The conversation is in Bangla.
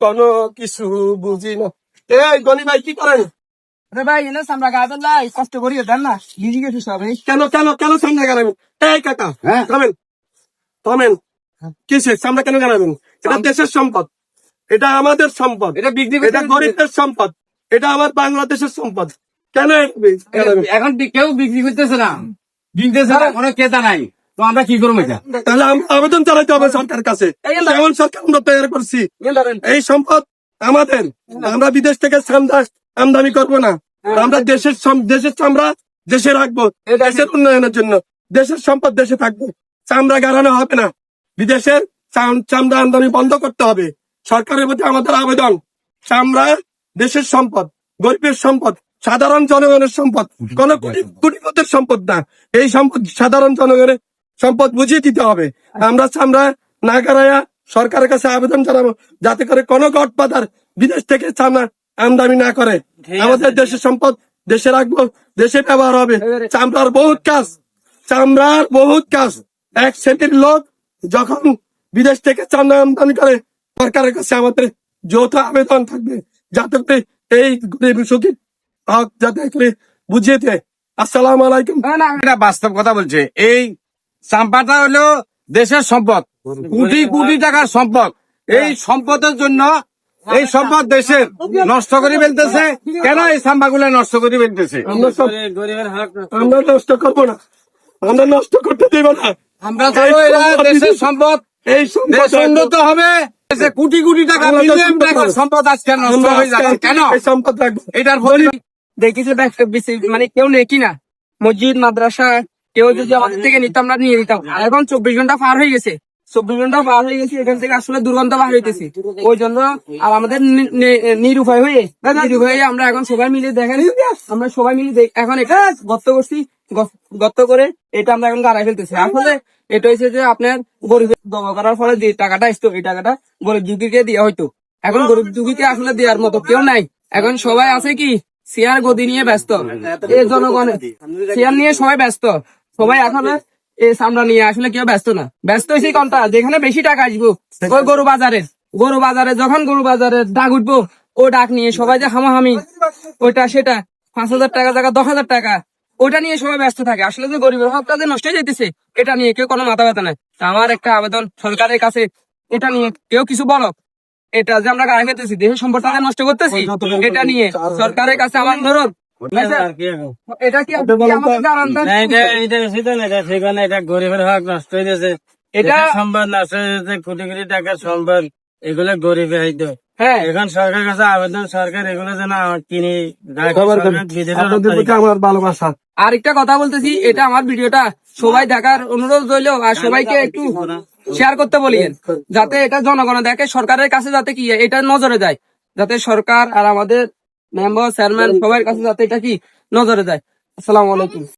কোনো কিছু বুঝি না। এই গনি ভাই কি করেন? আরে ভাই এনে আমরা গাবেন না কষ্ট করি দেন না ভিজি গেছি সব এই কেন কেন কেন সামনে গেলাবেন? এই কাকা থামেন থামেন, কিসের সামনে কেন গেলাবেন? এটা দেশের সম্পদ, এটা আমাদের সম্পদ, এটা বিক্রি এটা গরিবদের সম্পদ, এটা আমার বাংলাদেশের সম্পদ। কেন গেলাবেন? এখন কেউ বিক্রি করতেছে না, কিনতেছে না, কোনো ক্রেতা নাই, তো আমরা কি করবো এটা? তাহলে আবেদন চালাইতে হবে সরকার কাছে। এমন সরকার আমরা তৈরি করছি, এই সম্পদ আমাদের। আমরা বিদেশ থেকে আমদানি করবো না, আমরা দেশের দেশের চামড়া দেশে রাখবো, দেশের উন্নয়নের জন্য। দেশের সম্পদ দেশে থাকবে, চামড়া গাড়ানো হবে না। বিদেশের চামড়া আমদানি বন্ধ করতে হবে। সরকারের প্রতি আমাদের আবেদন, চামড়া দেশের সম্পদ, গরিবের সম্পদ, সাধারণ জনগণের সম্পদ, কোন কোটিপতির সম্পদ না। এই সম্পদ সাধারণ জনগণের সম্পদ বুঝিয়ে দিতে হবে। আমরা চামড়া না গাড়াইয়া সরকারের কাছে আবেদন জানাবো, যাতে করে কোনো গডফাদার বিদেশ থেকে চামড়া আমদানি না করে। আমাদের দেশের সম্পদ দেশে রাখবো, দেশে ব্যবহার হবে। চামড়ার বহুত কাজ, চামড়ার বহুত কাজ। এক শ্রেণীর লোক যখন বিদেশ থেকে চামড়া আমদানি করে, সরকারের কাছে আমাদের যৌথ আবেদন থাকবে, যাতে করে এই সুখী হক যাতে করে বুঝিয়ে দেয়। আসসালামু আলাইকুম। এটা বাস্তব কথা বলছে। এই চাম্পাটা হলো দেশের সম্পদ, কোটি কোটি টাকার সম্পদ। এই সম্পদের জন্য এই সম্পদ দেশের নষ্ট করে ফেলতেছে। কেন এই চাম্পাগুলো নষ্ট করে ফেলতেছে? আমরা নষ্ট করবো না, আমরা নষ্ট করতে দেব না। আমরা চাইবো এরা দেশের সম্পদ, এই দেশ উন্নত হবে। কোটি কোটি টাকা মিলিয়ন টাকার সম্পদ আজকে নষ্ট হয়ে যাবে কেন? এই সম্পদ রাখবো। এটার ফলে দেখেছে মানে কেউ নেই কিনা মসজিদ মাদ্রাসা কেউ যদি আমাদের থেকে নিতাম আমরা নিয়ে নিতাম। এখন 24 ঘন্টা পার হয়ে গেছে, 24 ঘন্টা পার হয়ে গেছে, এখান থেকে আসলে দুর্গন্ধ পার হইতেছে। ওই জন্য আর আমাদের নিরুপায় হয়ে আমরা এখন সবাই মিলে দেখেন, আমরা সবাই মিলে এখন এটা গর্ত করছি, গর্ত করে এটা আমরা এখন গাড়াই ফেলতেছি। আসলে এটা হচ্ছে যে আপনার গরিব দমা করার ফলে যে টাকাটা আসতো, এই টাকাটা গরিব দুঃখীকে দেওয়া হইতো। এখন গরিব দুঃখীকে আসলে দেওয়ার মতো কেউ নাই। এখন সবাই আছে কি চেয়ার গদি নিয়ে ব্যস্ত, এই জনগণের চেয়ার নিয়ে সবাই ব্যস্ত। সবাই এখন এই চামড়া নিয়ে আসলে কেউ ব্যস্ত না। ব্যস্ত হয়েছে কোনটা, যেখানে বেশি টাকা আসবো, ওই গরু বাজারে যখন গরু বাজারের ডাক উঠবো, ও ডাক নিয়ে সবাই যে হামাহামি ওইটা সেটা 5,000 টাকা জায়গা 10,000 টাকা, ওটা নিয়ে সবাই ব্যস্ত থাকে। আসলে যে গরিবের হকটা যে নষ্ট হয়ে যেতেছে, এটা নিয়ে কেউ কোনো মাথা ব্যথা নাই। আমার একটা আবেদন সরকারের কাছে, এটা নিয়ে কেউ কিছু বলো। এটা যে আমরা গায়ে ফেলতেছি, দেশের সম্পদটাকে নষ্ট করতেছি, এটা নিয়ে সরকারের কাছে আমার ধরুন এটা কি সেখানে এটা গরিবের হক নষ্ট হয়ে গেছে, এটা সম্পদ নষ্ট হয়ে গেছে, কোটি কোটি টাকার সম্পদ, এগুলো গরিবে হয়তো। হ্যাঁ, এখন সরকারের কাছে আবেদন, সরকার এগুলো যেন কিনে আমার ভালোবাসা। আরেকটা কথা বলতেছি, এটা আমার ভিডিওটা সবাই দেখার অনুরোধ রইলো, আর সবাইকে একটু শেয়ার করতে বলিয়েন, যাতে এটা জনগণ দেখে, সরকারের কাছে যাতে কি এটা নজরে যায়, যাতে সরকার আর আমাদের মেম্বার চেয়ারম্যান সবার কাছে যাতে এটা কি নজরে যায়। আসসালামু আলাইকুম।